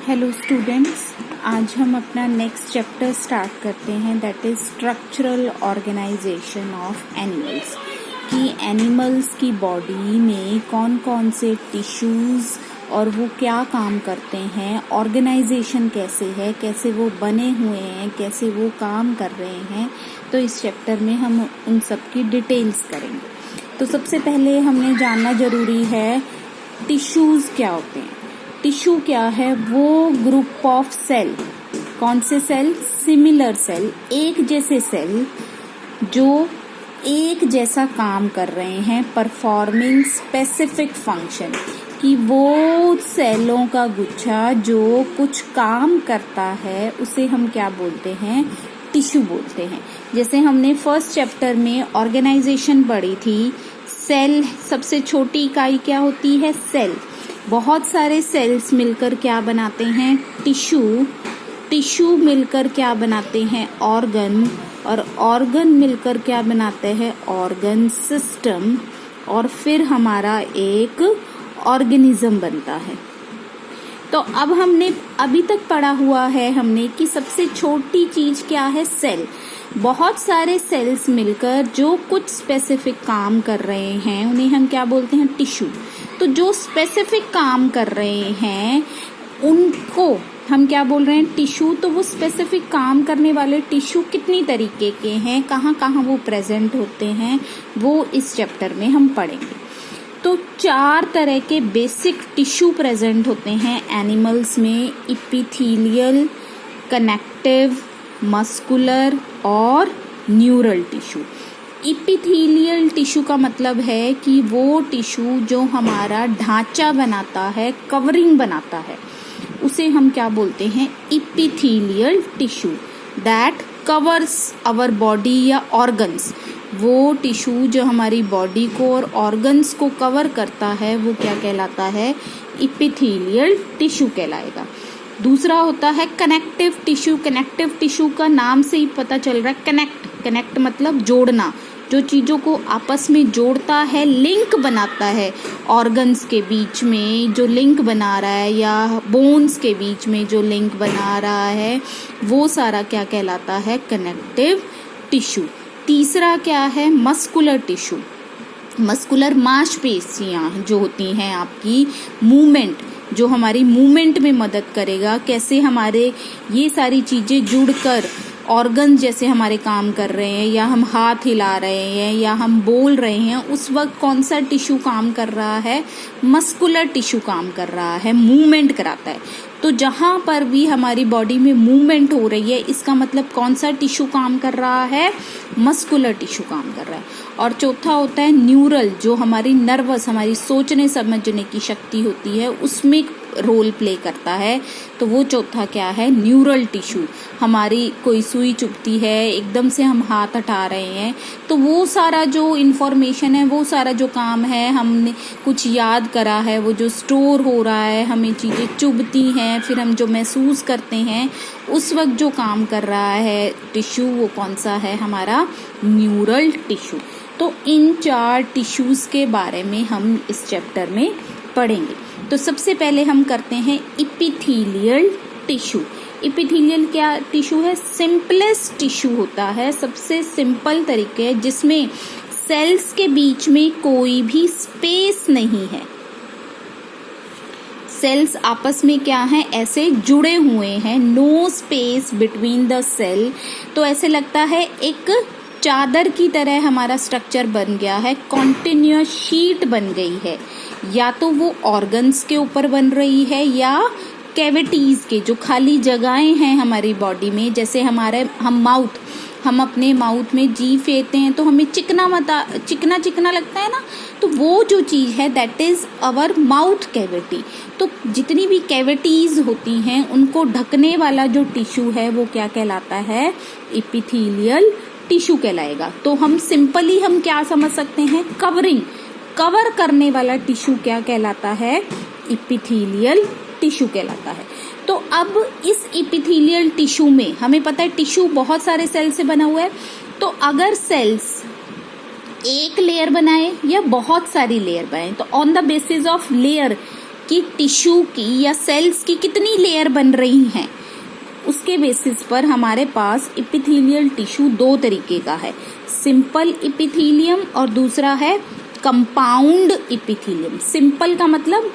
Hello students, आज हम अपना नेक्स्ट चैप्टर स्टार्ट करते हैं, that is structural organization of animals. कि एनिमल्स की बॉडी में कौन कौन से टिश्यूज़ और वो क्या काम करते हैं, ऑर्गेनाइजेशन कैसे है, कैसे वो बने हुए हैं, कैसे वो काम कर रहे हैं। तो इस चैप्टर में हम उन सब की डिटेल्स करेंगे। तो सबसे पहले हमने जानना जरूरी है टिश्यूज़ क्या होते हैं। टिश्यू क्या है? वो ग्रुप ऑफ सेल। कौन से सेल? सिमिलर सेल, एक जैसे सेल जो एक जैसा काम कर रहे हैं, परफॉर्मिंग स्पेसिफिक फंक्शन। कि वो सेलों का गुच्छा जो कुछ काम करता है उसे हम क्या बोलते हैं? टिश्यू बोलते हैं। जैसे हमने फर्स्ट चैप्टर में ऑर्गेनाइजेशन पढ़ी थी, सेल सबसे छोटी इकाई क्या होती है? सेल। बहुत सारे सेल्स मिलकर क्या बनाते हैं? टिश्यू। टिश्यू मिलकर क्या बनाते हैं? ऑर्गन। और ऑर्गन मिलकर क्या बनाते हैं? Organ system. और फिर हमारा एक ऑर्गेनिज्म बनता है। तो अब हमने अभी तक पढ़ा हुआ है हमने कि सबसे छोटी चीज क्या है? सेल। बहुत सारे सेल्स मिलकर जो कुछ स्पेसिफिक काम कर रहे हैं उन्हें हम क्या बोलते हैं? टिश्यू। तो जो स्पेसिफिक काम कर रहे हैं उनको हम क्या बोल रहे हैं? टिश्यू। तो वो स्पेसिफिक काम करने वाले टिश्यू कितनी तरीके के हैं, कहाँ कहाँ वो प्रेजेंट होते हैं, वो इस चैप्टर में हम पढ़ेंगे। तो 4 तरह के बेसिक टिश्यू प्रेजेंट होते हैं एनिमल्स में: इपिथेलियल, कनेक्टिव, मस्कुलर और न्यूरल टिश्यू। इपिथेलियल टिश्यू का मतलब है कि वो टिश्यू जो हमारा ढांचा बनाता है, कवरिंग बनाता है, उसे हम क्या बोलते हैं? Epithelial tissue. That covers our body या ऑर्गन्स। वो टिश्यू जो हमारी बॉडी को और ऑर्गन्स को कवर करता है वो क्या कहलाता है? इपिथेलियल टिश्यू कहलाएगा। दूसरा होता है कनेक्टिव टिश्यू। कनेक्टिव टिश्यू का नाम से ही पता चल रहा है, कनेक्ट। कनेक्ट मतलब जोड़ना, जो चीजों को आपस में जोड़ता है, लिंक बनाता है। ऑर्गन्स के बीच में जो लिंक बना रहा है या बोन्स के बीच में जो लिंक बना रहा है वो सारा क्या कहलाता है? Connective tissue. तीसरा क्या है? Muscular tissue. मस्कुलर मांसपेशियां जो होती हैं आपकी, मूवमेंट, जो हमारी मूवमेंट में मदद करेगा। कैसे हमारे ये सारी चीजें जुड़कर ऑर्गन जैसे हमारे काम कर रहे हैं, या हम हाथ हिला रहे हैं या हम बोल रहे हैं, उस वक्त कौन सा टिश्यू काम कर रहा है? मस्कुलर टिश्यू काम कर रहा है, मूवमेंट कराता है। तो जहां पर भी हमारी बॉडी में मूवमेंट हो रही है, इसका मतलब कौन सा टिश्यू काम कर रहा है? मस्कुलर टिश्यू काम कर रहा है। और चौथा होता है न्यूरल, जो हमारी नर्वस, हमारी सोचने समझने की शक्ति होती है, उसमें रोल प्ले करता है। तो वो चौथा क्या है? Neural tissue. हमारी कोई सुई चुभती है, एकदम से हम हाथ हटा रहे हैं, तो वो सारा जो इन्फॉर्मेशन है, वो सारा जो काम है, हमने कुछ याद करा है, वो जो स्टोर हो रहा है, हमें चीजें चुभती हैं, फिर हम जो महसूस करते हैं, उस वक्त जो काम कर रहा है टिश्यू, वो कौन सा है? हमारा न्यूरल टिश्यू। तो इन 4 टिश्यूज के बारे में हम इस चैप्टर में पढ़ेंगे। तो सबसे पहले हम करते हैं इपिथेलियल टिश्यू। इपिथेलियल क्या टिश्यू है? सिंपलेस्ट टिश्यू होता है, सबसे सिंपल तरीके जिसमें सेल्स के बीच में कोई भी स्पेस नहीं है। सेल्स आपस में क्या है? ऐसे जुड़े हुए हैं, no space between the cell. तो ऐसे लगता है एक चादर की तरह हमारा स्ट्रक्चर बन गया है, कॉन्टिन्यूअस शीट बन गई है। या तो वो ऑर्गन्स के ऊपर बन रही है या कैविटीज के, जो खाली जगहें हैं हमारी बॉडी में, जैसे हम अपने माउथ में जीभ फेरते हैं तो हमें चिकना चिकना लगता है ना, तो वो जो चीज है that is our mouth cavity. तो जितनी भी कैविटीज होती हैं उनको ढकने वाला जो टिश्यू है वो क्या कहलाता है? इपिथेलियल टिश्यू कहलाएगा। तो हम सिंपली हम क्या समझ सकते हैं? कवरिंग, कवर करने वाला टिश्यू क्या कहलाता है? इपिथेलियल टिश्यू कहलाता है। तो अब इस इपिथेलियल टिश्यू में हमें पता है टिश्यू बहुत सारे सेल से बना हुआ है। तो अगर सेल्स एक लेयर बनाए या बहुत सारी लेयर बनाए, तो on the basis of layer कि टिश्यू की या सेल्स की कितनी लेयर बन रही हैं, उसके बेसिस पर हमारे पास एपिथेलियल टिश्यू दो तरीके का है, सिंपल एपिथेलियम और दूसरा है कंपाउंड एपिथेलियम। सिंपल का मतलब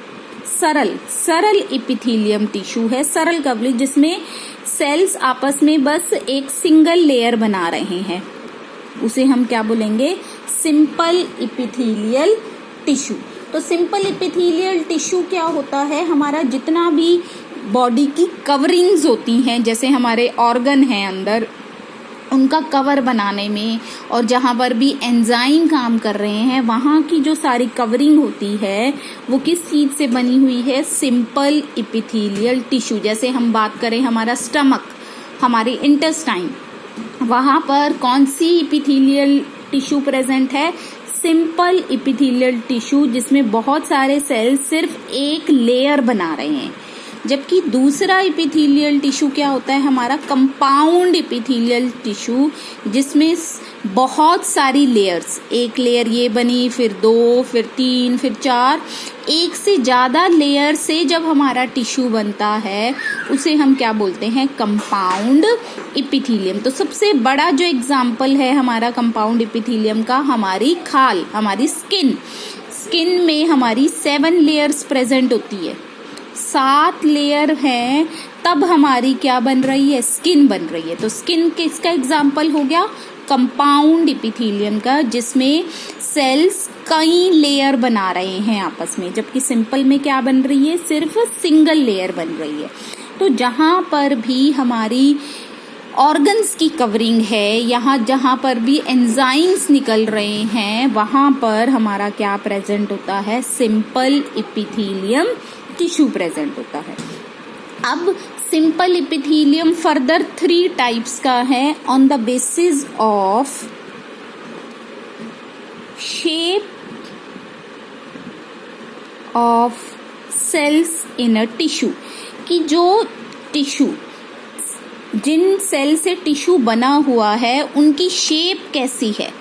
सरल एपिथेलियम टिश्यू है, सरल कवरेज, जिसमें सेल्स आपस में बस एक सिंगल लेयर बना रहे हैं, उसे हम क्या बोलेंगे, सिंपल एपिथेलियल टिश्यू। तो सिंपल एपिथेलियल टिश्यू क्या होता है, हमारा जितना भी बॉडी की कवरिंग्स होती हैं, जैसे हमारे ऑर्गन हैं अंदर, उनका कवर बनाने में, और जहाँ पर भी एंजाइम काम कर रहे हैं वहाँ की जो सारी कवरिंग होती है वो किस चीज़ से बनी हुई है, सिंपल एपिथेलियल टिश्यू। जैसे हम बात करें हमारा स्टमक, हमारी इंटेस्टाइन, वहाँ पर कौन सी एपिथेलियल टिश्यू प्रेजेंट है, सिंपल एपिथेलियल टिश्यू, जिसमें बहुत सारे सेल्स सिर्फ एक लेयर बना रहे हैं। जबकि दूसरा एपिथेलियल टिश्यू क्या होता है, हमारा कंपाउंड एपिथेलियल टिश्यू, जिसमें बहुत सारी लेयर्स, एक लेयर ये बनी, फिर दो, फिर तीन, फिर चार, एक से ज़्यादा लेयर से जब हमारा टिश्यू बनता है उसे हम क्या बोलते हैं, कंपाउंड एपिथेलियम। तो सबसे बड़ा जो एग्जाम्पल है हमारा कंपाउंड एपिथेलियम का, हमारी खाल, हमारी स्किन में हमारी 7 लेयर्स प्रेजेंट होती है, 7 लेयर हैं, तब हमारी क्या बन रही है, स्किन बन रही है। तो स्किन किसका एग्जाम्पल हो गया, कंपाउंड एपिथेलियम का, जिसमें सेल्स कई लेयर बना रहे हैं आपस में, जबकि सिंपल में क्या बन रही है, सिर्फ सिंगल लेयर बन रही है। तो जहाँ पर भी हमारी ऑर्गन्स की कवरिंग है, यहाँ जहाँ पर भी एंजाइम्स निकल रहे हैं, वहाँ पर हमारा क्या प्रेजेंट होता है, सिंपल एपिथेलियम टिश्यू प्रेजेंट होता है। अब सिंपल एपिथेलियम फर्दर 3 टाइप्स का है, on the basis of shape of cells in a tissue, कि जो टिश्यू, जिन सेल से टिश्यू बना हुआ है उनकी शेप कैसी है,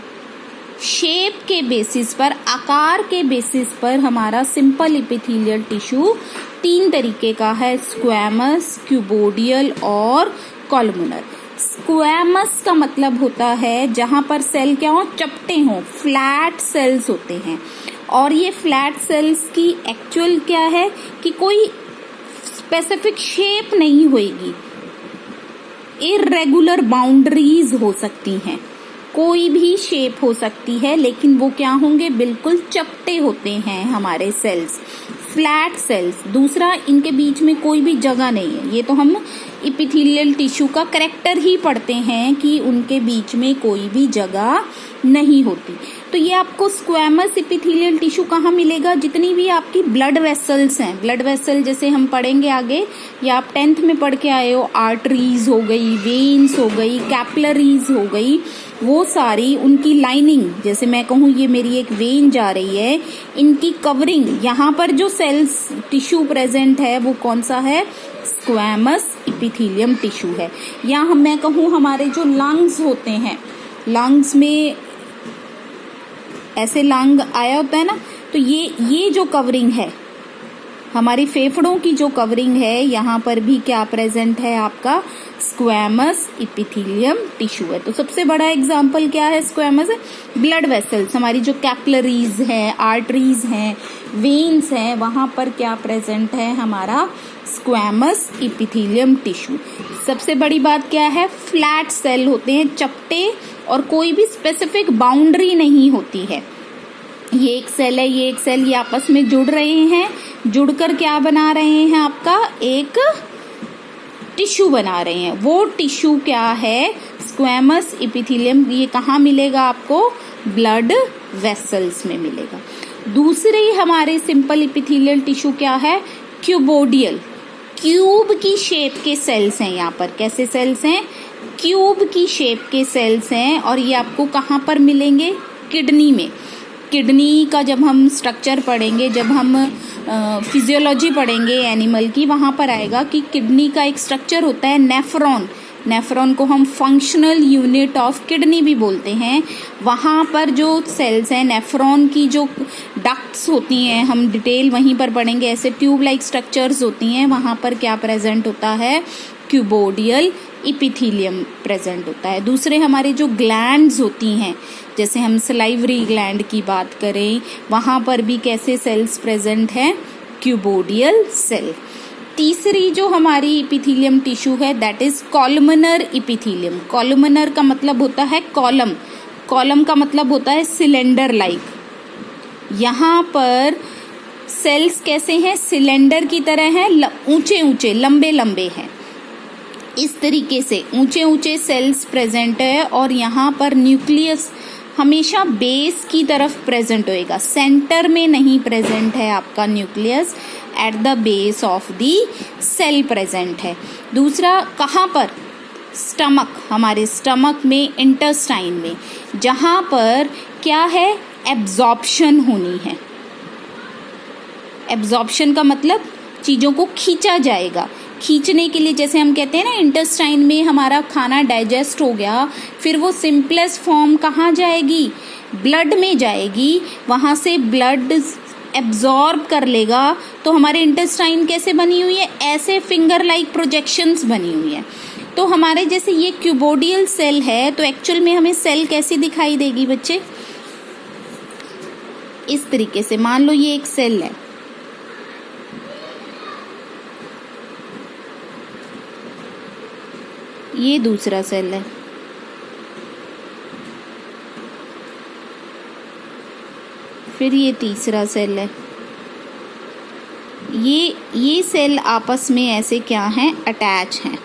शेप के बेसिस पर, आकार के बेसिस पर हमारा सिंपल एपिथेलियल टिश्यू 3 तरीके का है, स्क्वैमस, क्यूबोडियल और कॉलमुनर। स्क्वैमस का मतलब होता है जहां पर सेल क्या हो, चपटे हों, फ्लैट सेल्स होते हैं, और ये फ्लैट सेल्स की एक्चुअल क्या है कि कोई स्पेसिफिक शेप नहीं होगी, इर्रेगुलर बाउंड्रीज हो सकती हैं, कोई भी शेप हो सकती है, लेकिन वो क्या होंगे, बिल्कुल चपटे होते हैं हमारे सेल्स, फ्लैट सेल्स। दूसरा, इनके बीच में कोई भी जगह नहीं है, ये तो हम एपिथेलियल टिश्यू का कैरेक्टर ही पढ़ते हैं कि उनके बीच में कोई भी जगह नहीं होती। तो ये आपको स्क्वैमस एपिथेलियल टिश्यू कहाँ मिलेगा, जितनी भी आपकी ब्लड वेसल्स हैं, ब्लड वेसल जैसे हम पढ़ेंगे आगे, या आप 10th में पढ़ के आए हो, आर्टरीज हो गई, वेन्स हो गई, कैपिलरीज हो गई, वो सारी उनकी लाइनिंग, जैसे मैं कहूँ ये मेरी एक वेन जा रही है, इनकी कवरिंग, यहाँ पर जो सेल्स टिश्यू प्रेजेंट है वो कौन सा है, स्क्वैमस एपिथेलियम टिश्यू है। या मैं कहूँ हमारे जो लंग्स होते हैं, लंग्स में ऐसे लंग आया होता है ना, तो ये जो कवरिंग है, हमारी फेफड़ों की जो कवरिंग है, यहाँ पर भी क्या प्रेजेंट है, आपका स्क्वैमस एपिथेलियम टिश्यू है। तो सबसे बड़ा एग्जाम्पल क्या है स्क्वैमस, ब्लड वेसल्स, हमारी जो कैपिलरीज हैं, आर्टरीज हैं, वेन्स हैं, वहां पर क्या प्रेजेंट है, हमारा स्क्वैमस एपिथेलियम टिश्यू। सबसे बड़ी बात क्या है, फ्लैट सेल होते हैं, चपटे, और कोई भी स्पेसिफिक बाउंड्री नहीं होती है। ये एक सेल है, ये एक सेल, ये आपस में जुड़ रहे हैं, जुड़कर क्या बना रहे हैं, आपका एक टिश्यू बना रहे हैं। वो टिश्यू क्या है, स्क्वैमस एपिथेलियम। ये कहाँ मिलेगा आपको, ब्लड वेसल्स में मिलेगा। दूसरे हमारे सिंपल एपिथेलियल टिश्यू क्या है, क्यूबोडियल, क्यूब की शेप के सेल्स हैं। यहाँ पर कैसे सेल्स हैं, क्यूब की शेप के सेल्स हैं, और ये आपको कहाँ पर मिलेंगे, किडनी में। किडनी का जब हम स्ट्रक्चर पढ़ेंगे, जब हम फिजियोलॉजी पढ़ेंगे एनिमल की, वहाँ पर आएगा कि किडनी का एक स्ट्रक्चर होता है नेफ्रॉन। नेफ्रॉन को हम फंक्शनल यूनिट ऑफ किडनी भी बोलते हैं। वहाँ पर जो सेल्स हैं, नेफ्रॉन की जो डक्ट्स होती हैं, हम डिटेल वहीं पर पढ़ेंगे, ऐसे ट्यूब लाइक स्ट्रक्चर्स होती हैं, वहाँ पर क्या प्रेजेंट होता है, क्यूबोडियल इपिथीलियम प्रेजेंट होता है। दूसरे हमारे जो ग्लैंड्स होती हैं, जैसे हम सलाइवरी ग्लैंड की बात करें, वहाँ पर भी कैसे सेल्स प्रेजेंट हैं, क्यूबोडियल सेल। तीसरी जो हमारी इपिथीलियम टिश्यू है that is columnar epithelium. Columnar का मतलब होता है कॉलम, कॉलम का मतलब होता है सिलेंडर लाइक। यहाँ पर सेल्स कैसे हैं, सिलेंडर की तरह हैं, ऊंचे ऊंचे लंबे लंबे हैं, इस तरीके से ऊंचे ऊंचे सेल्स प्रेजेंट है। और यहाँ पर न्यूक्लियस हमेशा बेस की तरफ प्रेजेंट होएगा, सेंटर में नहीं प्रेजेंट है आपका nucleus, at the base of the cell present है। दूसरा कहाँ पर, स्टमक, हमारे स्टमक में, इंटेस्टाइन में, जहाँ पर क्या है, एब्जॉर्प्शन होनी है। एब्जॉर्प्शन का मतलब चीज़ों को खींचा जाएगा। खींचने के लिए जैसे हम कहते हैं ना, इंटेस्टाइन में हमारा खाना डाइजेस्ट हो गया, फिर वो सिंपलेस्ट फॉर्म कहाँ जाएगी, ब्लड में जाएगी, वहाँ से ब्लड एब्जॉर्ब कर लेगा। तो हमारे इंटेस्टाइन कैसे बनी हुई है, ऐसे फिंगर लाइक प्रोजेक्शंस बनी हुई है। तो हमारे जैसे ये क्यूबोडियल सेल है, तो एक्चुअल में हमें सेल कैसी दिखाई देगी बच्चे, इस तरीके से। मान लो ये एक सेल है, ये दूसरा सेल है, फिर ये तीसरा सेल है। ये सेल आपस में ऐसे क्या हैं, अटैच हैं।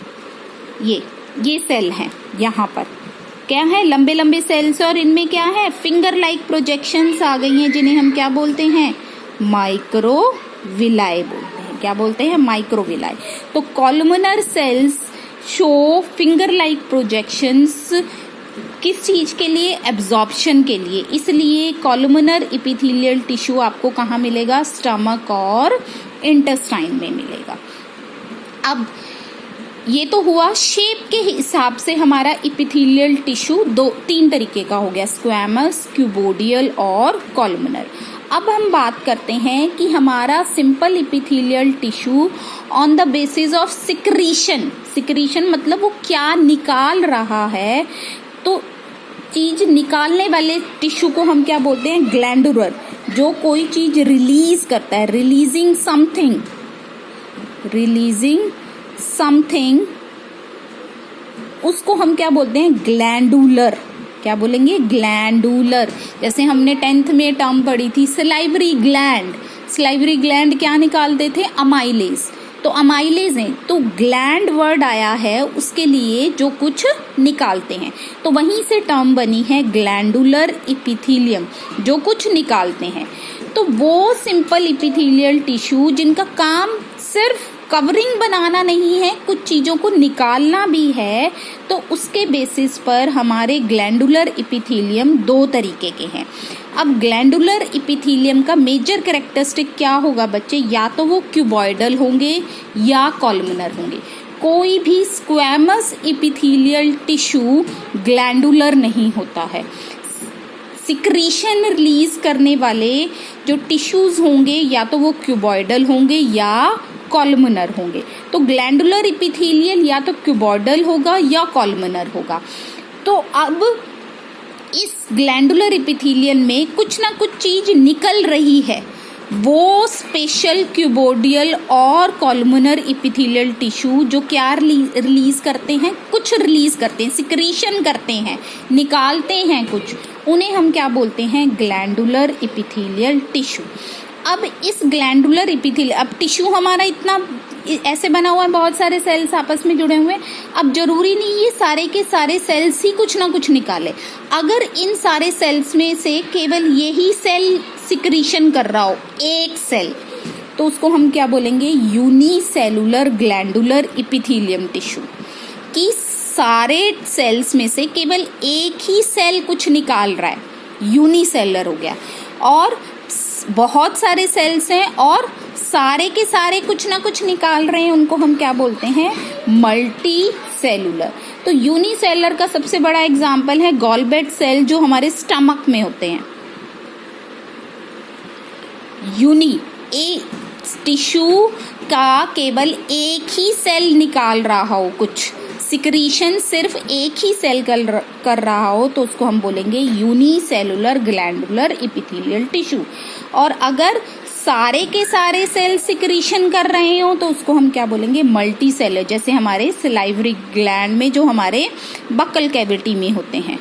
ये सेल हैं, यहाँ पर क्या है, लंबे लंबे सेल्स, और इनमें क्या है, फिंगर लाइक प्रोजेक्शंस आ गई हैं, जिन्हें हम क्या बोलते हैं, माइक्रोविलाई बोलते हैं। क्या बोलते हैं, माइक्रोविलाई। तो columnar sales show finger like projections किस चीज के लिए, एब्जॉर्प्शन के लिए। इसलिए कॉलमनर इपिथेलियल टिश्यू आपको कहाँ मिलेगा, स्टमक और इंटेस्टाइन में मिलेगा। अब ये तो हुआ शेप के हिसाब से हमारा इपिथेलियल टिश्यू तीन तरीके का हो गया, स्क्वैमस, क्यूबोडियल और कॉलमनर। अब हम बात करते हैं कि हमारा simple epithelial tissue on the basis of secretion, secretion मतलब वो क्या निकाल रहा है, तो चीज निकालने वाले टिश्यू को हम क्या बोलते हैं, ग्लैंडुलर। जो कोई चीज रिलीज करता है, रिलीजिंग समथिंग, उसको हम क्या बोलते हैं, ग्लैंडुलर। क्या बोलेंगे, ग्लैंडुलर। जैसे हमने 10th में टर्म पढ़ी थी सलाइवरी ग्लैंड। सलाइवरी ग्लैंड क्या निकालते थे, अमाइलेज। तो अमाइलेज है, तो ग्लैंड वर्ड आया है उसके लिए जो कुछ निकालते हैं, तो वहीं से टर्म बनी है ग्लैंडुलर इपिथेलियम, जो कुछ निकालते हैं। तो वो सिंपल इपिथेलियल टिश्यू जिनका काम सिर्फ कवरिंग बनाना नहीं है, कुछ चीज़ों को निकालना भी है, तो उसके बेसिस पर हमारे ग्लैंडुलर इपिथेलियम दो तरीके के हैं। अब ग्लैंडुलर इपिथेलियम का मेजर कैरेक्टरिस्टिक क्या होगा बच्चे, या तो वो क्यूबॉइडल होंगे या कॉलमनर होंगे। कोई भी स्क्वैमस इपिथेलियल टिश्यू ग्लैंडुलर नहीं होता है। सिक्रीशन रिलीज करने वाले जो टिश्यूज होंगे या तो वो क्यूबॉइडल होंगे या कॉलमनर होंगे। तो ग्लैंडुलर इपिथेलियल या तो क्यूबॉइडल होगा या कॉलमनर होगा। तो अब इस ग्लैंडुलर इपिथेलियल में कुछ ना कुछ चीज निकल रही है, वो स्पेशल क्यूबोडियल और कॉलमनर इपिथेलियल टिश्यू जो क्या रिलीज करते हैं, कुछ रिलीज करते हैं, सिक्रीशन करते हैं, निकालते हैं कुछ, उन्हें हम क्या बोलते हैं, ग्लैंडुलर इपिथेलियल टिश्यू। अब इस ग्लैंडुलर इपिथेलियल, अब टिश्यू हमारा इतना ऐसे बना हुआ है, बहुत सारे सेल्स आपस में जुड़े हुए हैं। अब जरूरी नहीं ये सारे के सारे सेल्स ही कुछ ना कुछ निकाले। अगर इन सारे सेल्स में से केवल यही सेल सिक्रीशन कर रहा हो, एक सेल, तो उसको हम क्या बोलेंगे, यूनिसेलुलर ग्लैंडुलर इपिथेलियम टिश्यू। कि सारे सेल्स में से केवल एक ही सेल कुछ निकाल रहा है, यूनिसेलुलर हो गया। और बहुत सारे सेल्स हैं और सारे के सारे कुछ ना कुछ निकाल रहे हैं, उनको हम क्या बोलते हैं, मल्टी सेलुलर। तो यूनिसेलर का सबसे बड़ा एग्जाम्पल है गॉलब्लैडर सेल जो हमारे स्टमक में होते हैं। टिश्यू का केवल एक ही सेल निकाल रहा हो, कुछ सिक्रीशन सिर्फ एक ही सेल कर रहा हो, तो उसको हम बोलेंगे यूनिसेलुलर ग्लैंडुलर एपिथेलियल टिश्यू। और अगर सारे के सारे सेल सिक्रीशन कर रहे हो तो उसको हम क्या बोलेंगे, मल्टी सेलर। जैसे हमारे सलाइवरी ग्लैंड में जो हमारे बक्कल कैविटी में होते हैं,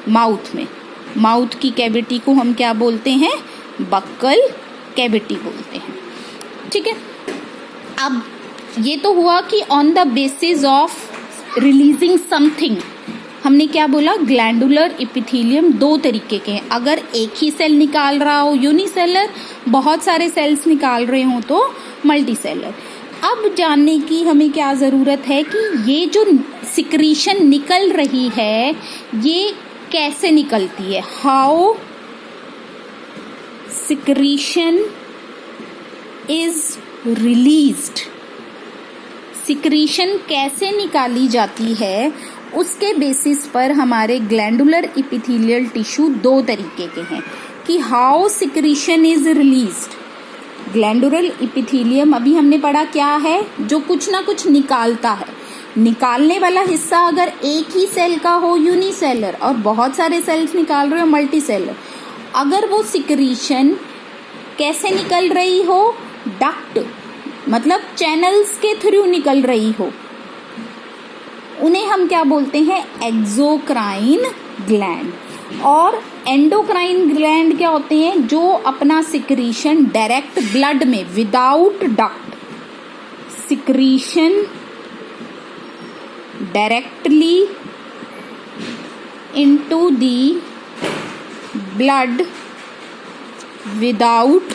माउथ में, माउथ की कैविटी को हम क्या बोलते हैं, बक्कल कैविटी बोलते हैं। ठीक है, अब ये तो हुआ कि on the basis of releasing something हमने क्या बोला, ग्लैंडुलर एपिथेलियम दो तरीके के हैं। अगर एक ही सेल निकाल रहा हो यूनिसेलर, बहुत सारे सेल्स निकाल रहे हो तो मल्टी सेलर। अब जानने की हमें क्या जरूरत है कि ये जो सिक्रीशन निकल रही है ये कैसे निकलती है, how secretion is released. Secretion कैसे निकाली जाती है उसके बेसिस पर हमारे ग्लैंडुलर एपिथेलियल टिश्यू दो तरीके के हैं कि how secretion is released. Glandular epithelium अभी हमने पढ़ा क्या है, जो कुछ ना कुछ निकालता है। निकालने वाला हिस्सा अगर एक ही सेल का हो यूनिसेलर और बहुत सारे सेल्स निकाल रहे हो मल्टी सेलर, अगर वो सिक्रीशन कैसे निकल रही हो, डक्ट मतलब चैनल्स के थ्रू निकल रही हो, उन्हें हम क्या बोलते हैं, एक्सोक्राइन ग्लैंड। और एंडोक्राइन ग्लैंड क्या होते हैं, जो अपना सिक्रीशन डायरेक्ट ब्लड में without duct, secretion directly into the blood without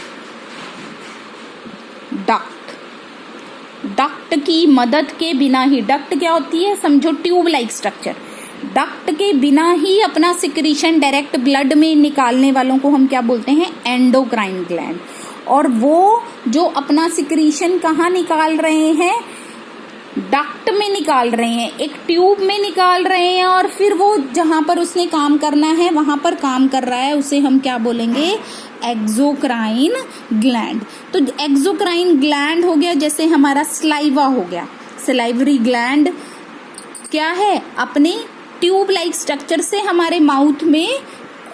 duct. Duct की मदद के बिना ही, डक्ट क्या होती है, समझो ट्यूब लाइक स्ट्रक्चर, डक्ट के बिना ही अपना सिक्रीशन डायरेक्ट ब्लड में निकालने वालों को हम क्या बोलते हैं, एंडोक्राइन ग्लैंड। और वो जो अपना सिक्रीशन कहाँ निकाल रहे हैं, डक्ट में निकाल रहे हैं, एक ट्यूब में निकाल रहे हैं, और फिर वो जहां पर उसने काम करना है वहां पर काम कर रहा है, उसे हम क्या बोलेंगे, एक्सोक्राइन ग्लैंड। तो एक्सोक्राइन ग्लैंड हो गया जैसे हमारा स्लाइवा हो गया, सलाइवरी ग्लैंड क्या है, अपने ट्यूब लाइक स्ट्रक्चर से हमारे माउथ में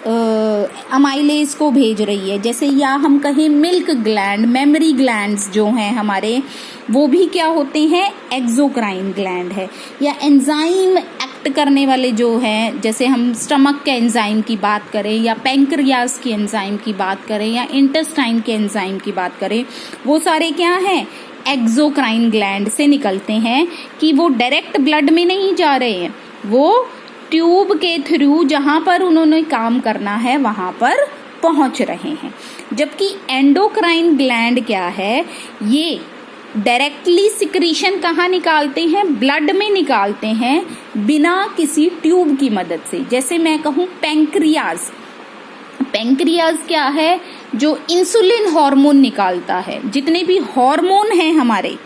अमाइलेज को भेज रही है। जैसे या हम कहें मिल्क ग्लैंड, मेमरी ग्लैंड्स जो हैं हमारे, वो भी क्या होते हैं, एक्सोक्राइन ग्लैंड है। या एंजाइम एक्ट करने वाले जो हैं, जैसे हम स्टमक के एंजाइम की बात करें, या पैंक्रियाज की एंजाइम की बात करें, या इंटेस्टाइन के एंजाइम की बात करें, वो सारे क्या हैं, एक्सोक्राइन ग्लैंड से निकलते हैं। कि वो डायरेक्ट ब्लड में नहीं जा रहे हैं, वो ट्यूब के थ्रू जहां पर उन्होंने काम करना है वहां पर पहुंच रहे हैं। जबकि एंडोक्राइन ग्लैंड क्या है, ये डायरेक्टली सिक्रीशन कहाँ निकालते हैं, ब्लड में निकालते हैं, बिना किसी ट्यूब की मदद से। जैसे मैं कहूँ पैंक्रियाज, पैंक्रियाज क्या है, जो इंसुलिन हार्मोन निकालता है। जितने भी हार्मोन हैं हमारे,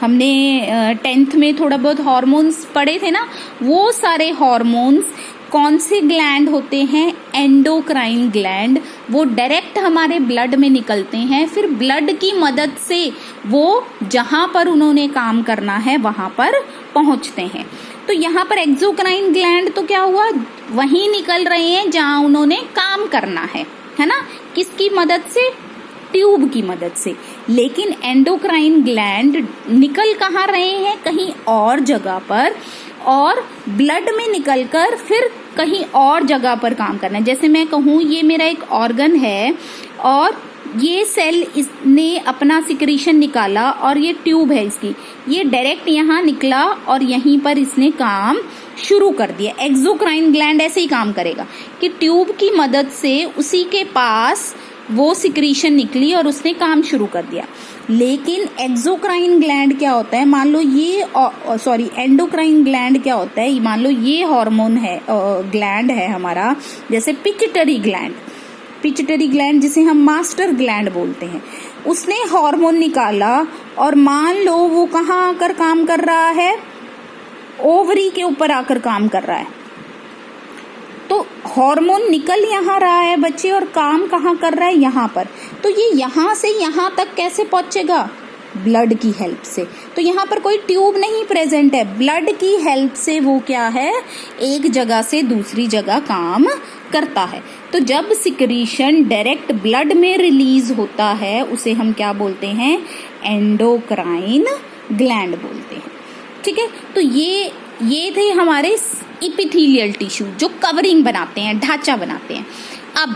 हमने 10th में थोड़ा बहुत हार्मोन्स पढ़े थे ना, वो सारे हार्मोन्स कौन से ग्लैंड होते हैं, एंडोक्राइन ग्लैंड। वो डायरेक्ट हमारे ब्लड में निकलते हैं, फिर ब्लड की मदद से वो जहां पर उन्होंने काम करना है वहां पर पहुंचते हैं। तो यहाँ पर एक्सोक्राइन ग्लैंड तो क्या हुआ, वहीं निकल रहे हैं जहां उन्होंने काम करना है ना, किसकी मदद से, ट्यूब की मदद से। लेकिन एंडोक्राइन ग्लैंड निकल कहाँ रहे हैं, कहीं और जगह पर, और ब्लड में निकलकर फिर कहीं और जगह पर काम करना है। जैसे मैं कहूँ ये मेरा एक ऑर्गन है और ये सेल इसने अपना सिक्रीशन निकाला और ये ट्यूब है इसकी, ये डायरेक्ट यहाँ निकला और यहीं पर इसने काम शुरू कर दिया। एक्सोक्राइन ग्लैंड ऐसे ही काम करेगा कि ट्यूब की मदद से उसी के पास वो सिक्रीशन निकली और उसने काम शुरू कर दिया। लेकिन एक्सोक्राइन ग्लैंड क्या होता है, मान लो ये एंडोक्राइन ग्लैंड क्या होता है, मान लो ये हार्मोन है, ग्लैंड है हमारा, जैसे पिट्यूटरी ग्लैंड, पिट्यूटरी ग्लैंड जिसे हम मास्टर ग्लैंड बोलते हैं। उसने हार्मोन निकाला और मान लो वो कहाँ आकर काम कर रहा है, ओवरी के ऊपर आकर काम कर रहा है। तो हार्मोन निकल यहाँ रहा है बच्चे और काम कहाँ कर रहा है, यहाँ पर। तो ये यहाँ से यहाँ तक कैसे पहुंचेगा, ब्लड की हेल्प से। तो यहाँ पर कोई ट्यूब नहीं प्रेजेंट है, ब्लड की हेल्प से वो क्या है, एक जगह से दूसरी जगह काम करता है। तो जब सिक्रीशन डायरेक्ट ब्लड में रिलीज होता है उसे हम क्या बोलते हैं, एंडोक्राइन ग्लैंड बोलते हैं। ठीक है, तो ये थे हमारे इपिथेलियल टिश्यू जो कवरिंग बनाते हैं, ढांचा बनाते हैं। अब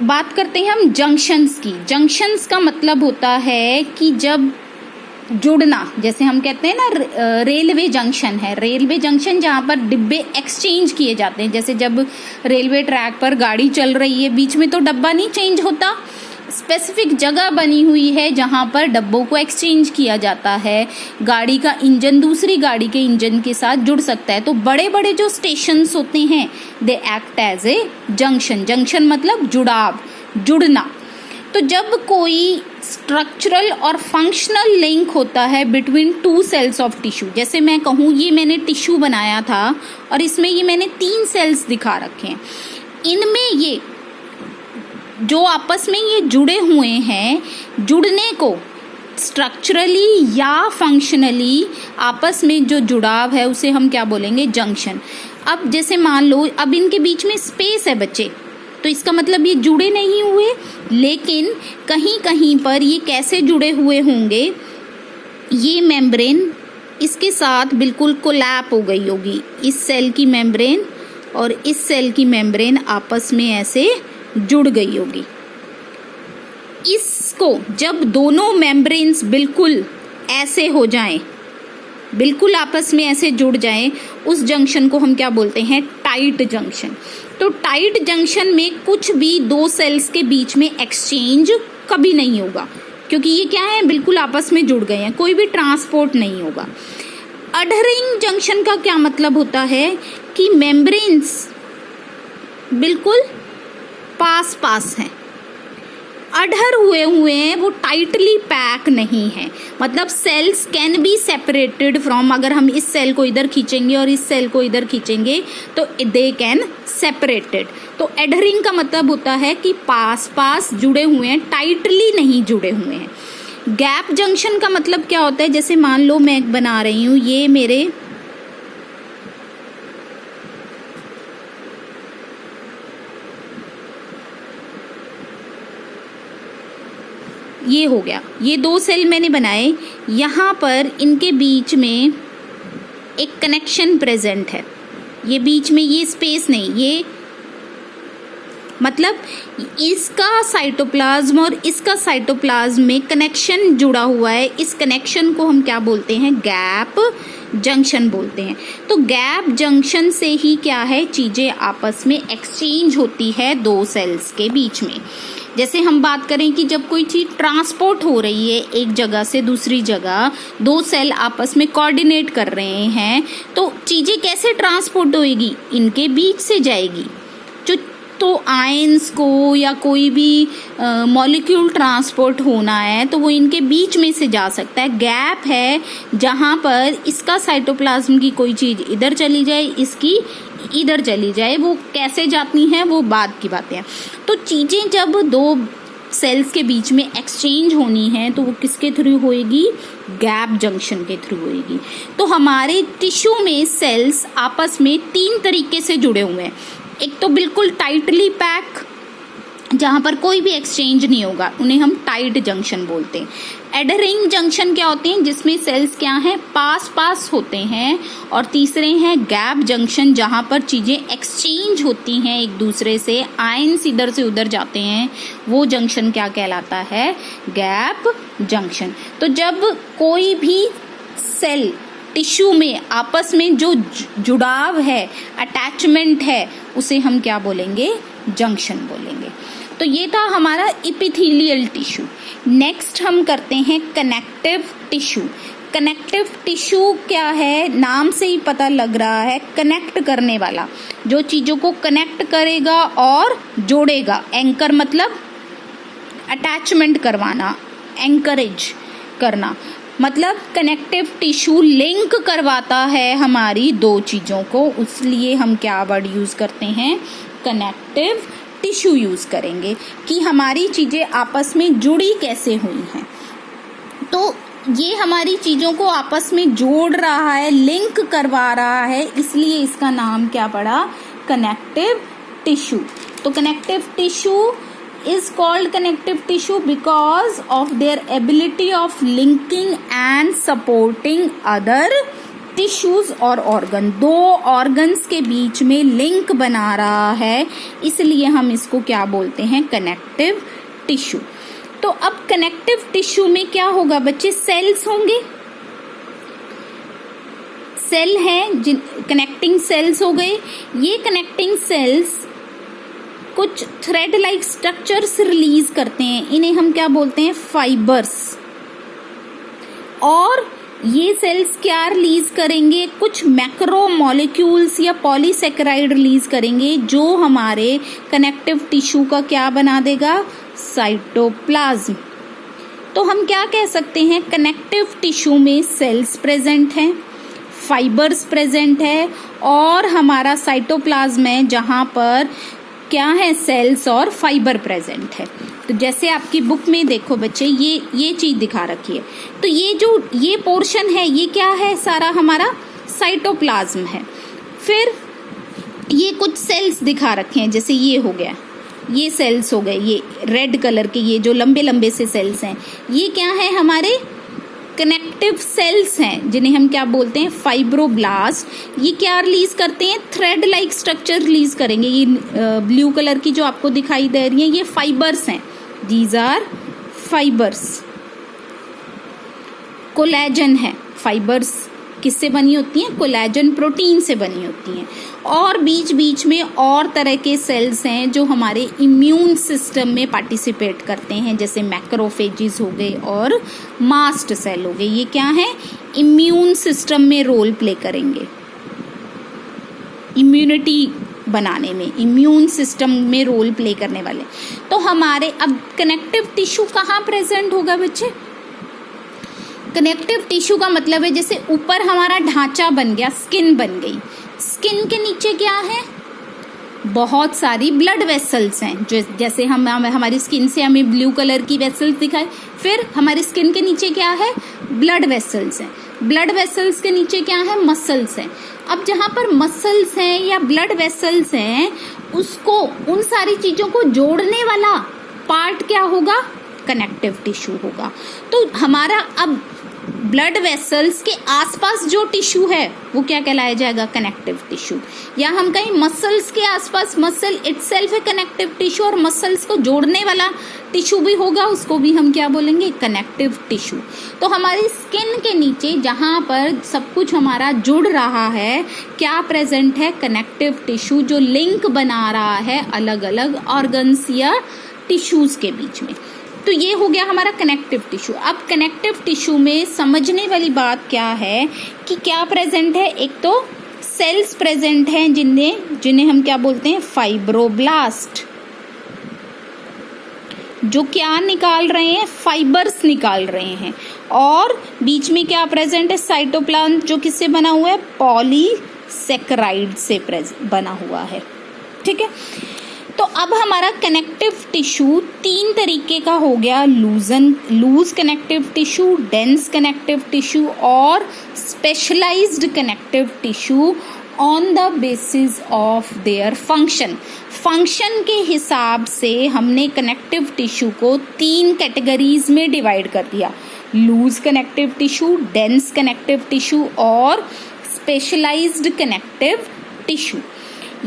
बात करते हैं हम जंक्शंस की। जंक्शंस का मतलब होता है कि जब जुड़ना, जैसे हम कहते हैं ना रेलवे जंक्शन है, रेलवे जंक्शन जहाँ पर डिब्बे एक्सचेंज किए जाते हैं। जैसे जब रेलवे ट्रैक पर गाड़ी चल रही है, बीच में तो डब्बा नहीं चेंज होता, स्पेसिफिक जगह बनी हुई है जहाँ पर डब्बों को एक्सचेंज किया जाता है। गाड़ी का इंजन दूसरी गाड़ी के इंजन के साथ जुड़ सकता है। तो बड़े बड़े जो स्टेशंस होते हैं they act as a junction. Junction मतलब जुड़ाव, जुड़ना। तो जब कोई स्ट्रक्चरल और फंक्शनल लिंक होता है between two cells of tissue, जैसे मैं कहूँ ये मैंने टिश्यू बनाया था और इसमें ये मैंने 3 सेल्स दिखा रखे हैं, इनमें ये जो आपस में ये जुड़े हुए हैं, जुड़ने को स्ट्रक्चरली या फंक्शनली आपस में जो जुड़ाव है उसे हम क्या बोलेंगे, जंक्शन। अब जैसे मान लो अब इनके बीच में स्पेस है बच्चे, तो इसका मतलब ये जुड़े नहीं हुए, लेकिन कहीं कहीं पर ये कैसे जुड़े हुए होंगे, ये मेम्ब्रेन इसके साथ बिल्कुल कोलैप हो गई होगी, इस सेल की मेम्ब्रेन और इस सेल की मेम्ब्रेन आपस में ऐसे जुड़ गई होगी। इसको जब दोनों मेम्ब्रेन्स बिल्कुल ऐसे हो जाएं, बिल्कुल आपस में ऐसे जुड़ जाएं, उस जंक्शन को हम क्या बोलते हैं, टाइट जंक्शन। तो टाइट जंक्शन में कुछ भी 2 सेल्स के बीच में एक्सचेंज कभी नहीं होगा, क्योंकि ये क्या है, बिल्कुल आपस में जुड़ गए हैं, कोई भी ट्रांसपोर्ट नहीं होगा। अडहरिंग जंक्शन का क्या मतलब होता है कि मेम्ब्रेन्स बिल्कुल पास पास हैं, अडहर हुए हैं, वो टाइटली पैक नहीं है। मतलब cells can be separated from, अगर हम इस सेल को इधर खींचेंगे और इस सेल को इधर खींचेंगे तो दे कैन सेपरेटेड। तो एडहरिंग का मतलब होता है कि पास पास जुड़े हुए हैं, टाइटली नहीं जुड़े हुए हैं। गैप जंक्शन का मतलब क्या होता है, जैसे मान लो मैं एक बना रही हूँ, ये मेरे ये हो गया, ये 2 सेल मैंने बनाए, यहाँ पर इनके बीच में एक कनेक्शन प्रेजेंट है, ये बीच में ये स्पेस नहीं, ये मतलब इसका साइटोप्लाज्म और इसका साइटोप्लाज्म में कनेक्शन जुड़ा हुआ है। इस कनेक्शन को हम क्या बोलते हैं, गैप जंक्शन बोलते हैं। तो गैप जंक्शन से ही क्या है, चीजें आपस में एक्सचेंज होती है 2 सेल्स के बीच में। जैसे हम बात करें कि जब कोई चीज ट्रांसपोर्ट हो रही है एक जगह से दूसरी जगह, 2 सेल आपस में कोऑर्डिनेट कर रहे हैं, तो चीजें कैसे ट्रांसपोर्ट होएगी, इनके बीच से जाएगी। तो आयंस को या कोई भी मॉलिक्यूल ट्रांसपोर्ट होना है तो वो इनके बीच में से जा सकता है। गैप है जहाँ पर इसका साइटोप्लाज्म की कोई चीज इधर चली जाए, इसकी इधर चली जाए, वो कैसे जाती हैं वो बाद की बातें हैं। तो चीजें जब 2 सेल्स के बीच में एक्सचेंज होनी है तो वो किसके थ्रू होएगी, गैप जंक्शन के थ्रू होएगी। तो हमारे टिश्यू में सेल्स आपस में 3 तरीके से जुड़े हुए हैं। एक तो बिल्कुल टाइटली पैक, जहाँ पर कोई भी एक्सचेंज नहीं होगा, उन्हें हम टाइट जंक्शन बोलते हैं। एडहरिंग जंक्शन क्या होते हैं, जिसमें सेल्स क्या हैं, पास पास होते हैं। और तीसरे हैं गैप जंक्शन, जहाँ पर चीजें एक्सचेंज होती हैं एक दूसरे से, आयंस इधर से उधर जाते हैं, वो जंक्शन क्या कहलाता है, गैप जंक्शन। तो जब कोई भी सेल टिश्यू में आपस में जो जुड़ाव है, अटैचमेंट है, उसे हम क्या बोलेंगे, जंक्शन बोलेंगे। तो ये था हमारा इपिथेलियल टिश्यू। नेक्स्ट हम करते हैं कनेक्टिव टिश्यू। कनेक्टिव टिश्यू क्या है, नाम से ही पता लग रहा है, कनेक्ट करने वाला, जो चीजों को कनेक्ट करेगा और जोड़ेगा। एंकर मतलब अटैचमेंट करवाना, एंकरेज करना, मतलब कनेक्टिव टिश्यू लिंक करवाता है हमारी दो चीज़ों को, इसलिए हम क्या वर्ड यूज़ करते हैं, कनेक्टिव टिश्यू यूज़ करेंगे कि हमारी चीज़ें आपस में जुड़ी कैसे हुई हैं। तो ये हमारी चीज़ों को आपस में जोड़ रहा है, लिंक करवा रहा है, इसलिए इसका नाम क्या पड़ा, कनेक्टिव टिश्यू। तो connective tissue is called connective tissue because of their ability of linking and supporting other tissues और organ, दो organs के बीच में लिंक बना रहा है, इसलिए हम इसको क्या बोलते हैं, कनेक्टिव टिश्यू। तो अब कनेक्टिव टिश्यू में क्या होगा बच्चे, सेल्स होंगे, सेल हैं, कनेक्टिंग सेल्स हो गए। ये कनेक्टिंग सेल्स कुछ थ्रेड लाइक स्ट्रक्चर्स रिलीज करते हैं, इन्हें हम क्या बोलते हैं, फाइबर्स। और ये सेल्स क्या रिलीज करेंगे, कुछ मैक्रो मॉलिक्यूल्स या पॉलीसेकेराइड रिलीज करेंगे, जो हमारे कनेक्टिव टिश्यू का क्या बना देगा, साइटोप्लाज्म। तो हम क्या कह सकते हैं, कनेक्टिव टिश्यू में सेल्स प्रेजेंट हैं, फाइबर्स प्रेजेंट है, और हमारा साइटोप्लाज्म है जहां पर क्या है, सेल्स और फाइबर प्रेजेंट है। तो जैसे आपकी बुक में देखो बच्चे, ये चीज दिखा रखी है, तो ये पोर्शन है, ये क्या है, सारा हमारा साइटोप्लाज्म है। फिर ये कुछ सेल्स दिखा रखे हैं, जैसे ये हो गया, ये सेल्स हो गए, ये रेड कलर के, ये जो लंबे लंबे से सेल्स हैं, ये क्या है, हमारे कनेक्टिव सेल्स हैं, जिन्हें हम क्या बोलते हैं, फाइब्रोब्लास्ट। ये क्या रिलीज करते हैं, थ्रेड लाइक स्ट्रक्चर रिलीज करेंगे। ये ब्लू कलर की जो आपको दिखाई दे रही है, ये फाइबर्स हैं, दीज आर फाइबर्स। कोलेजन है, फाइबर्स किससे बनी होती हैं, कोलेजन प्रोटीन से बनी होती हैं। और बीच बीच में और तरह के सेल्स हैं जो हमारे इम्यून सिस्टम में पार्टिसिपेट करते हैं, जैसे मैक्रोफेजेस हो गए और मास्ट सेल हो गए। ये क्या है, इम्यून सिस्टम में रोल प्ले करेंगे, इम्यूनिटी बनाने में, इम्यून सिस्टम में रोल प्ले करने वाले। तो हमारे अब कनेक्टिव टिश्यू कहाँ प्रेजेंट होगा बच्चे, कनेक्टिव टिश्यू का मतलब है जैसे ऊपर हमारा ढांचा बन गया, स्किन बन गई, स्किन के नीचे क्या है, बहुत सारी ब्लड वेसल्स हैं, जो जैसे हम हमारी स्किन से हमें ब्लू कलर की वेसल्स दिखाई, फिर हमारी स्किन के नीचे क्या है, ब्लड वेसल्स हैं, ब्लड वेसल्स के नीचे क्या है, मसल्स हैं। अब जहाँ पर मसल्स हैं या ब्लड वेसल्स हैं, उसको, उन सारी चीजों को जोड़ने वाला पार्ट क्या होगा, कनेक्टिव टिश्यू होगा। तो हमारा अब ब्लड वेसल्स के आसपास जो टिश्यू है वो क्या कहलाया जाएगा, कनेक्टिव टिश्यू। या हम कहीं मसल्स के आसपास, मसल इटसेल्फ है कनेक्टिव टिश्यू, और मसल्स को जोड़ने वाला टिश्यू भी होगा, उसको भी हम क्या बोलेंगे, कनेक्टिव टिश्यू। तो हमारी स्किन के नीचे जहां पर सब कुछ हमारा जुड़ रहा है, क्या प्रेजेंट है, कनेक्टिव टिश्यू, जो लिंक बना रहा है अलग अलग ऑर्गन्स या टिश्यूज के बीच में। तो ये हो गया हमारा कनेक्टिव टिश्यू। अब कनेक्टिव टिश्यू में समझने वाली बात क्या है कि क्या प्रेजेंट है, एक तो सेल्स प्रेजेंट हैं जिन्हें हम क्या बोलते हैं, फाइब्रोब्लास्ट, जो क्या निकाल रहे हैं, फाइबर्स निकाल रहे हैं। और बीच में क्या प्रेजेंट है, साइटोप्लाज्म, जो किससे बना हुआ है, पॉलीसेकेराइड से बना हुआ है। ठीक है, तो अब हमारा कनेक्टिव टिश्यू तीन तरीके का हो गया, loose connective tissue, dense connective tissue और specialised connective tissue on the basis of their function के हिसाब से हमने कनेक्टिव टिश्यू को तीन कैटेगरीज में डिवाइड कर दिया, loose connective tissue, dense connective tissue और स्पेशलाइज्ड कनेक्टिव टिश्यू।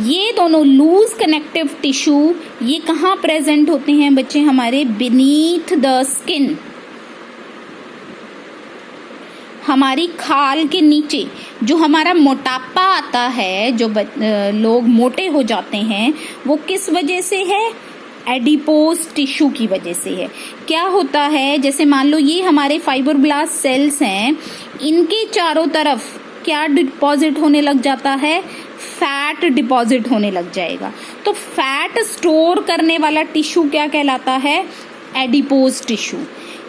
ये दोनों लूज कनेक्टिव टिश्यू ये कहाँ प्रेजेंट होते हैं बच्चे, हमारे बीनीथ द स्किन, हमारी खाल के नीचे। जो हमारा मोटापा आता है, जो लोग मोटे हो जाते हैं, वो किस वजह से है, एडिपोज टिश्यू की वजह से है। क्या होता है, जैसे मान लो ये हमारे फाइब्रोब्लास्ट सेल्स हैं, इनके चारों तरफ क्या डिपॉजिट होने लग जाता है, फैट डिपॉजिट होने लग जाएगा। तो फैट स्टोर करने वाला टिश्यू क्या कहलाता है, एडिपोज टिश्यू।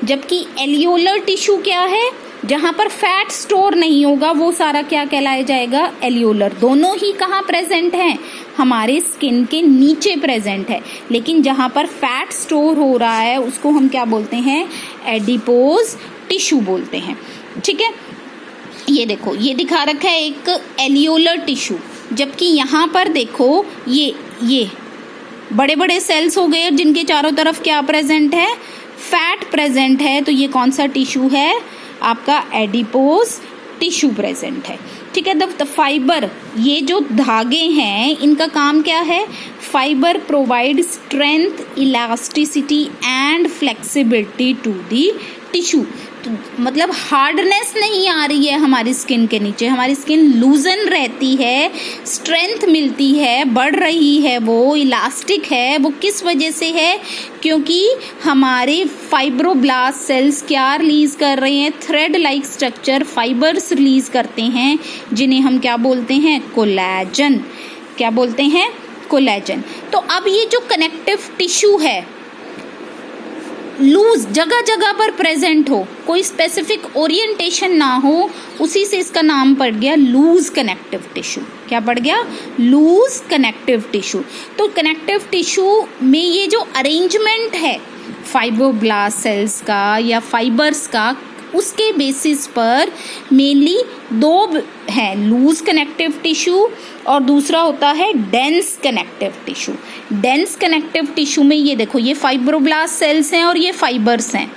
जबकि एलियोलर टिश्यू क्या है, जहां पर फैट स्टोर नहीं होगा वो सारा क्या कहलाया जाएगा, एलियोलर। दोनों ही कहाँ प्रेजेंट हैं, हमारे स्किन के नीचे प्रेजेंट है, लेकिन जहां पर फैट स्टोर हो रहा है उसको हम क्या बोलते हैं, एडिपोज टिश्यू बोलते हैं। ठीक है, ये देखो ये दिखा रखा है एक एलियोलर टिश्यू, जबकि यहाँ पर देखो ये बड़े बड़े सेल्स हो गए जिनके चारों तरफ क्या प्रेजेंट है, फैट प्रेजेंट है। तो ये कौन सा टिश्यू है, आपका एडिपोज टिश्यू प्रेजेंट है। ठीक है, द फाइबर, ये जो धागे हैं इनका काम क्या है, fibre provide strength, elasticity and flexibility to the tissue. तो मतलब हार्डनेस नहीं आ रही है हमारी स्किन के नीचे, हमारी स्किन लूजन रहती है, स्ट्रेंथ मिलती है, बढ़ रही है, वो इलास्टिक है। वो किस वजह से है, क्योंकि हमारे फाइब्रोब्लास्ट सेल्स क्या रिलीज कर रहे हैं, thread like structure fibres release करते हैं, जिन्हें हम क्या बोलते हैं, कोलेजन। क्या बोलते हैं, कोलेजन। तो अब ये जो कनेक्टिव टिश्यू है लूज, जगह जगह पर प्रेजेंट हो, कोई स्पेसिफिक ओरिएंटेशन ना हो, उसी से इसका नाम पड़ गया लूज कनेक्टिव टिश्यू। क्या पड़ गया, लूज कनेक्टिव टिश्यू। तो कनेक्टिव टिश्यू में ये जो अरेंजमेंट है फाइब्रोब्लास्ट सेल्स का या फाइबर्स का, उसके बेसिस पर मेनली दो है, लूज कनेक्टिव टिश्यू और दूसरा होता है dense connective tissue. Dense connective tissue में ये देखो ये फाइब्रोब्लास्ट सेल्स हैं और ये फाइबर्स हैं,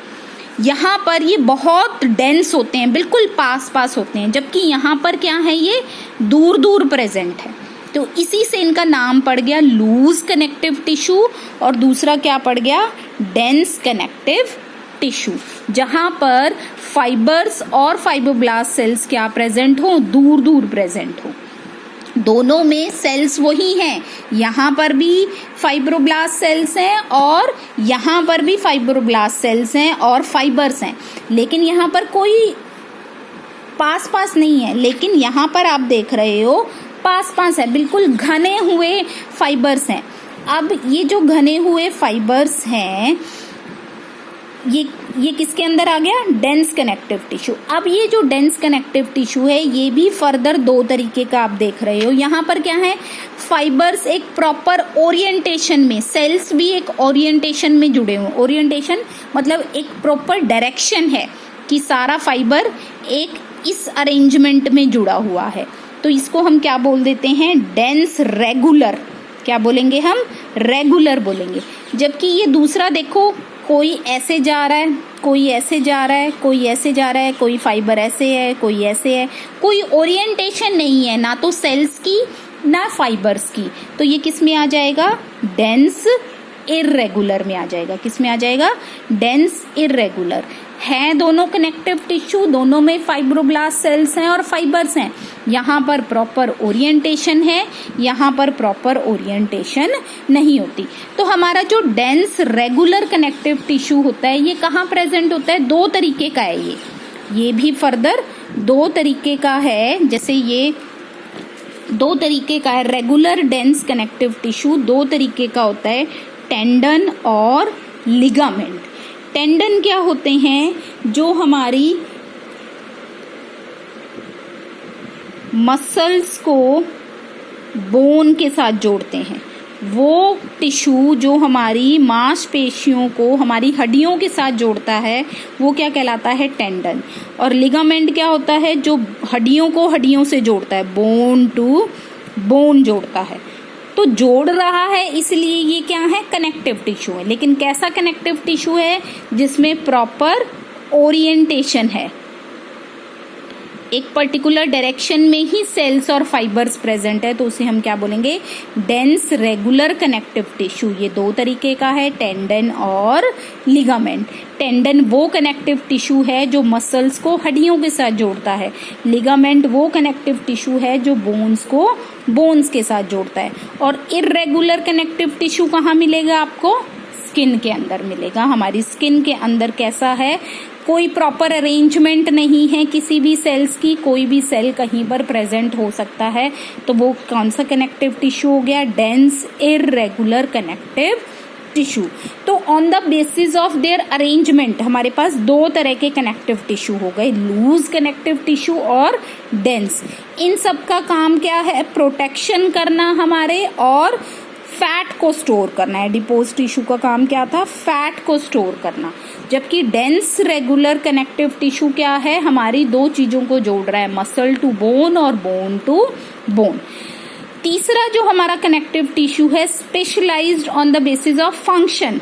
यहाँ पर ये बहुत डेंस होते हैं, बिल्कुल पास पास होते हैं, जबकि यहाँ पर क्या है, ये दूर दूर प्रेजेंट है। तो इसी से इनका नाम पड़ गया लूज कनेक्टिव टिश्यू और दूसरा क्या पड़ गया, डेंस कनेक्टिव टिश्यू, जहां पर फाइबर्स और फाइब्रोब्लास्ट सेल्स क्या प्रेजेंट हो, दूर दूर प्रेजेंट हो। दोनों में सेल्स वही हैं, यहाँ पर भी फाइब्रोब्लास्ट सेल्स हैं और यहाँ पर भी फाइब्रोब्लास्ट सेल्स हैं और फाइबर्स हैं, लेकिन यहाँ पर कोई पास पास नहीं है। लेकिन यहाँ पर आप देख रहे हो पास पास है, बिल्कुल घने हुए फाइबर्स हैं। अब ये जो घने हुए फाइबर्स हैं ये किसके अंदर आ गया, डेंस कनेक्टिव टिश्यू। अब ये जो डेंस कनेक्टिव टिश्यू है ये भी फर्दर दो तरीके का आप देख रहे हो। यहाँ पर क्या है, फाइबर्स एक प्रॉपर ओरिएंटेशन में, सेल्स भी एक ओरिएंटेशन में जुड़े हुए। ओरिएंटेशन मतलब एक प्रॉपर डायरेक्शन है कि सारा फाइबर एक इस अरेंजमेंट में जुड़ा हुआ है। तो इसको हम क्या बोल देते हैं, डेंस रेगुलर। क्या बोलेंगे हम, रेगुलर बोलेंगे। जबकि ये दूसरा देखो, कोई ऐसे जा रहा है, कोई ऐसे जा रहा है, कोई ऐसे जा रहा है, कोई फाइबर ऐसे है, कोई ऐसे है, कोई ओरिएंटेशन नहीं है, ना तो सेल्स की ना फाइबर्स की। तो ये किस में आ जाएगा, डेंस इररेगुलर में आ जाएगा। किस में आ जाएगा, डेंस इररेगुलर। है दोनों कनेक्टिव टिश्यू, दोनों में फाइब्रोब्लास्ट सेल्स हैं और फाइबर्स हैं। यहाँ पर प्रॉपर ओरिएंटेशन है, यहाँ पर प्रॉपर ओरिएंटेशन नहीं होती। तो हमारा जो डेंस रेगुलर कनेक्टिव टिश्यू होता है ये कहाँ प्रेजेंट होता है, दो तरीके का है ये भी फर्दर दो तरीके का है। जैसे ये दो तरीके का है, रेगुलर डेंस कनेक्टिव टिश्यू दो तरीके का होता है, टेंडन और लिगामेंट। टेंडन क्या होते हैं, जो हमारी मसल्स को बोन के साथ जोड़ते हैं। वो टिश्यू जो हमारी मांसपेशियों को हमारी हड्डियों के साथ जोड़ता है वो क्या कहलाता है, टेंडन। और लिगामेंट क्या होता है, जो हड्डियों को हड्डियों से जोड़ता है, बोन टू बोन जोड़ता है। तो जोड़ रहा है इसलिए ये क्या है, कनेक्टिव टिश्यू है। लेकिन कैसा कनेक्टिव टिश्यू है, जिसमें प्रॉपर ओरिएंटेशन है, एक पर्टिकुलर डायरेक्शन में ही सेल्स और फाइबर्स प्रेजेंट है, तो उसे हम क्या बोलेंगे, डेंस रेगुलर कनेक्टिव टिश्यू। ये दो तरीके का है, टेंडन और लिगामेंट। टेंडन वो कनेक्टिव टिश्यू है जो मसल्स को हड्डियों के साथ जोड़ता है, लिगामेंट वो कनेक्टिव टिश्यू है जो बोन्स को बोन्स के साथ जोड़ता है। और इर्रेगुलर कनेक्टिव टिश्यू कहाँ मिलेगा आपको, स्किन के अंदर मिलेगा। हमारी स्किन के अंदर कैसा है, कोई प्रॉपर अरेंजमेंट नहीं है किसी भी सेल्स की, कोई भी सेल कहीं पर प्रेजेंट हो सकता है। तो वो कौन सा कनेक्टिव टिश्यू हो गया, डेंस इररेगुलर कनेक्टिव टिश्यू। तो on the basis of there arrangement हमारे पास दो तरह के कनेक्टिव टिश्यू हो गए, लूज कनेक्टिव टिश्यू और डेंस। इन सब का काम क्या है? प्रोटेक्शन करना हमारे, और फैट को स्टोर करना है। डिपोज टिश्यू का काम क्या था? फैट को स्टोर करना। जबकि डेंस रेगुलर कनेक्टिव टिश्यू क्या है? हमारी दो चीजों को जोड़ रहा है, मसल टू बोन और बोन टू बोन। तीसरा जो हमारा कनेक्टिव टिश्यू है, specialized on the basis of function,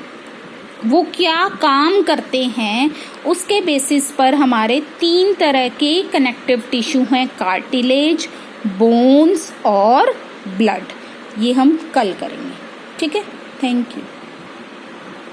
वो क्या काम करते हैं उसके बेसिस पर हमारे तीन तरह के कनेक्टिव टिश्यू हैं, कार्टिलेज, बोन्स और ब्लड। ये हम कल करेंगे, ठीक है। Thank you.